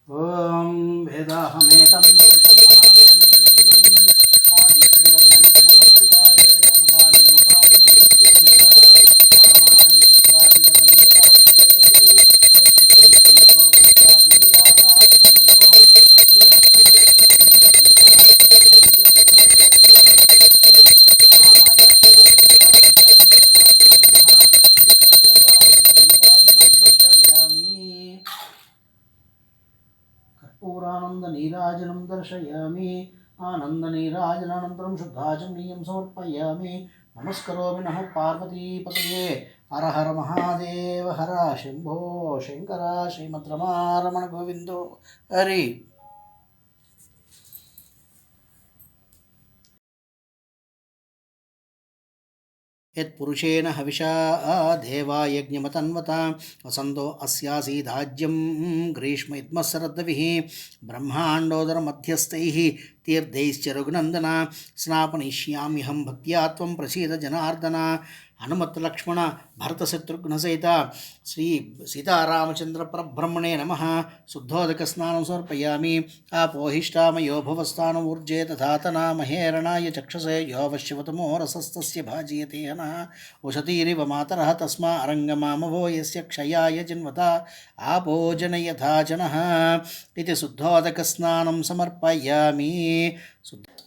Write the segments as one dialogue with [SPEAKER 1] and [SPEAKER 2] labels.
[SPEAKER 1] ఓం వేదాహమేతం పురుషం మహాంతం ఆదిత్యవర్ణం సమపస్తుతారే సర్వాణి రూపాణి విశిష్య ధీరః నామాని కృత్వాభివదన్య దాస్తే యశ్చిత్తిః ప్రీతో భూత్వా జుహుయాదాజ్ఞమనోహం कर्पूरानंदनीराजनं दर्शयामि आनंदनीराजनानन्तरं शुद्धाचमनीयं समर्पयामि नमस्करोमि नमः पार्वतीपतये हर हर महादेव हर शंभो शंकर श्रीमद्रमारमण गोविंदो हरि यत्पुरुषेण हविषा देवा यज्ञमतन्वता वसन्तो अस्यासीदाज्यं ग्रीष्म इद्मस्सरद्दविः ब्रह्माण्डोदरमध्यस्थैः तीर्थैश्च रघुनन्दन स्नापनिष्याम्यहं भक्त्या त्वं प्रसीद जनार्दन हनुमत लक्ष्मण भरत शत्रुघ्न सहित श्री सीतारामचंद्र परब्रह्मणे नमः शुद्धोदक स्नानं समर्पयामि आपोहिष्टामयो भवस्थानमूर्जे दधातना महेरणाय चक्षसे यो वश्यवतमो रसस्तस्य भाजीयते हनः उशतीरिव मातरः तस्मा अरङ्गमामवो यस्य क्षयाय जिन्वता आपो जनयथा जनः इति शुद्धोदकस्नानं समर्पयामि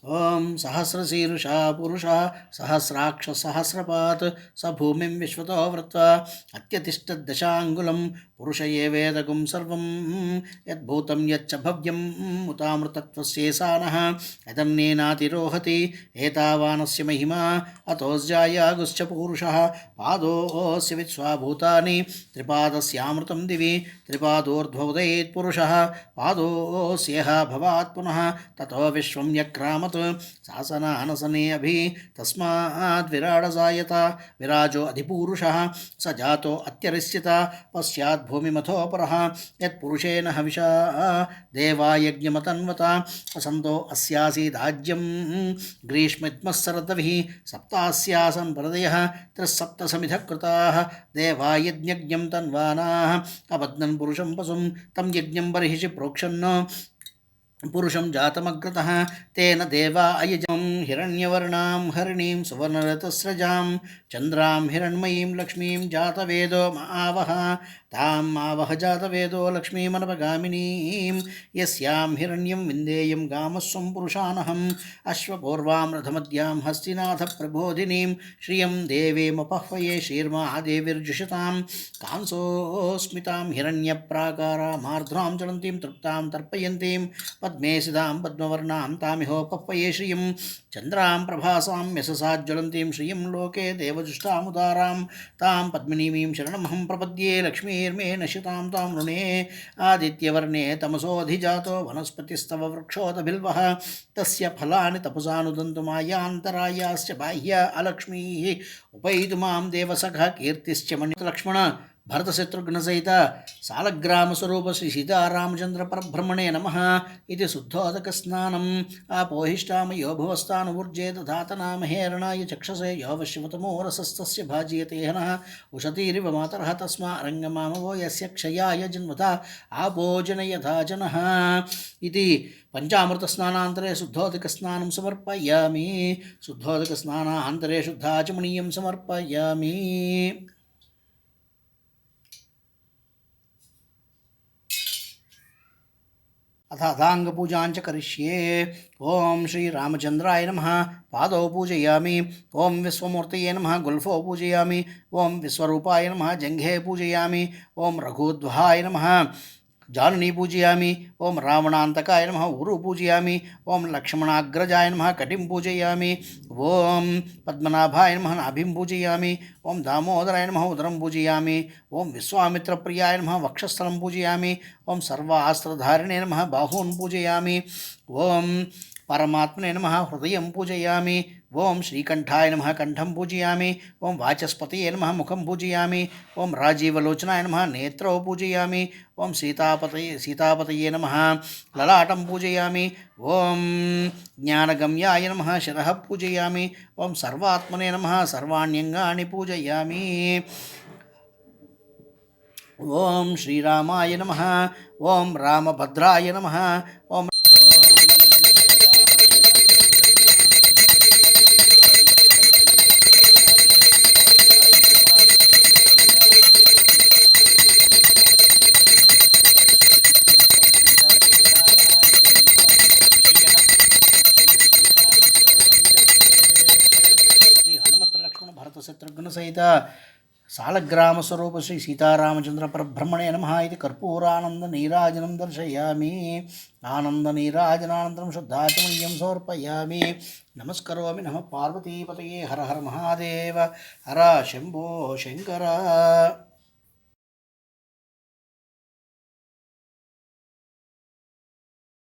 [SPEAKER 1] ओम सहस्रशीर्षा पुरुषः सहस्राक्ष सहस्रपात् स भूमिं विश्वतो वृत्वा अत्यतिष्ठद्दशाङ्गुलं पुरुष ये वेदगुं सर्वं यद्भूतं यच्च भव्यं मुतामृतत्वस्येषानः यदन्नेनातिरोहति एतावानस्य महिमा अतोऽस्यायागुश्च पुरुषः पादोऽस्य विश्वाभूतानि त्रिपादस्यामृतं दिवि त्रिपादोर्ध्वोदयेत् पुरुषः पादोऽस्यः भवात् पुनः ततो विश्वं यक्रामत् शासनानसने अभि तस्माद् विराडसायता विराजो अधिपूरुषः स जातो अत्यरिष्यत पश्चात् भूमिमथोपरः यत्पुरुषेण हविषा देवा यज्ञमतन्वता वसन्तो अस्यासीदाज्यं ग्रीष्मोत्मस्सरद्दविः सप्तास्यासन् परदयः त्रिस्सप्तसमिधः कृताः देवा यज्ञं तन्वानाः अबध्नन् पुरुषं पशुं तं यज्ञं बर्हिषि प्रोक्षन् पुरुषं जातमग्रतः तेन देवा अयजं हिरण्यवर्णां हरिणीं सुवर्णरतस्रजां चन्द्रां हिरण्मयीं लक्ष्मीं जातवेदो आवह तां आवह जातवेदो लक्ष्मीमनपगामिनीं यस्यां हिरण्यं विन्देयं गामस्वं पुरुषानहम् अश्वपूर्वां रथमद्यां हस्तिनाथप्रबोधिनीं श्रियं देवीमपह्वये श्रीर्मादेवीर्जुषतां कांसोऽस्मितां हिरण्यप्राकारामार्द्रां ज्वलन्तीं तृप्तां तर्पयन्तीं पद्मे सिदां पद्मवर्णां तामिहोपह्वये श्रियं चन्द्रां प्रभासां यशसाज्ज्वलन्तीं श्रियं लोके देवजुष्टामुदारां तां पद्मिनीमीं शरणमहं प्रपद्ये लक्ष्मीर्मे नश्यतां तां नृणे आदित्यवर्णे तमसोऽधिजातो वनस्पतिस्तव वृक्षोदबिल्वः तस्य फलानि तपसानुदन्तु मायान्तरायाश्च बाह्य अलक्ष्मीः उपैतु मां देवसखः कीर्तिश्च मणिलक्ष्मण भरत शत्रुघ्न सहित सालग्राम स्वरूप श्री सीतारामचंद्र परब्रह्मणे नमः इति शुद्धोदक स्नानम् आपोहिष्टामयो भुवस्थानुवुर्जे दधातना महेरणाय चक्षसे यो वश्यवतमो रसस्तस्य भाजीयते हनः उशतीरिव मातरः तस्मा अरङ्गमामवो यस्य क्षयाय जन्मता आपो जनयथा जनः इति पंचामृतस्नानान्तरे शुद्धोदकस्नानं समर्पयामि शुद्धोदकस्नानान्तरे शुद्धाचमनीयं समर्पयामि अथ अथाङ्गपूजाञ्च करिष्ये ओम श्री रामचंद्राय नमः पादौ पूजयामि ओम विश्वमूर्तये नमः गुल्फो पूजयामि ओम विश्वरूपाय नमः जंघे पूजयामि ओम रघुध्वहाय नमः जानुनी पूजयामि ओम रावणान्तकाय नमः उरु पूजयामि ओम लक्ष्मणाग्रजाय नमः कटिं पूजयामि ओम पद्मनाभाय नमः नाभिं पूजयामि ओम दामोदराय नमः उदरं पूजयामि ओम विश्वामित्रप्रियाय नमः वक्षस्थलं पूजयामि ओम सर्वास्त्रधारिणे नमः बाहून् पूजयामि ओम परमात्मने नमः हृदयं पूजयामि ओम श्रीकंठाय नमः कंठं पूजयामि ओम वाचस्पतये नमः मुखं पूजयामि ओम राजीवलोचनाय नमः नेत्रौ पूजयामि ओम सीतापतये नमः ललाटं पूजयामि ओम ज्ञानगम्याय नमः शिरः पूजयामि ओम सर्वात्मने नमः सर्वाण्यङ्गानि पूजयामि ఓం శ్రీరామాయ నమః. ఓం రామభద్రాయ నమః. ఓం శ్రీ హనుమత్ లక్ష్మణ భరత శత్రుఘ్న సహిత సాలగ్రామస్వరూప శ్రీ సీతారామచంద్ర పరబ్రహ్మణే నమః ఇది కర్పూరానంద నీరాజనం దర్శయామి. ఆనంద నీరాజనానంతరం శుద్ధాచమనీయం సమర్పయామి. నమస్కరోమి నమః పార్వతీపతయే. హర హర మహాదేవ. హర శంభో శంకర.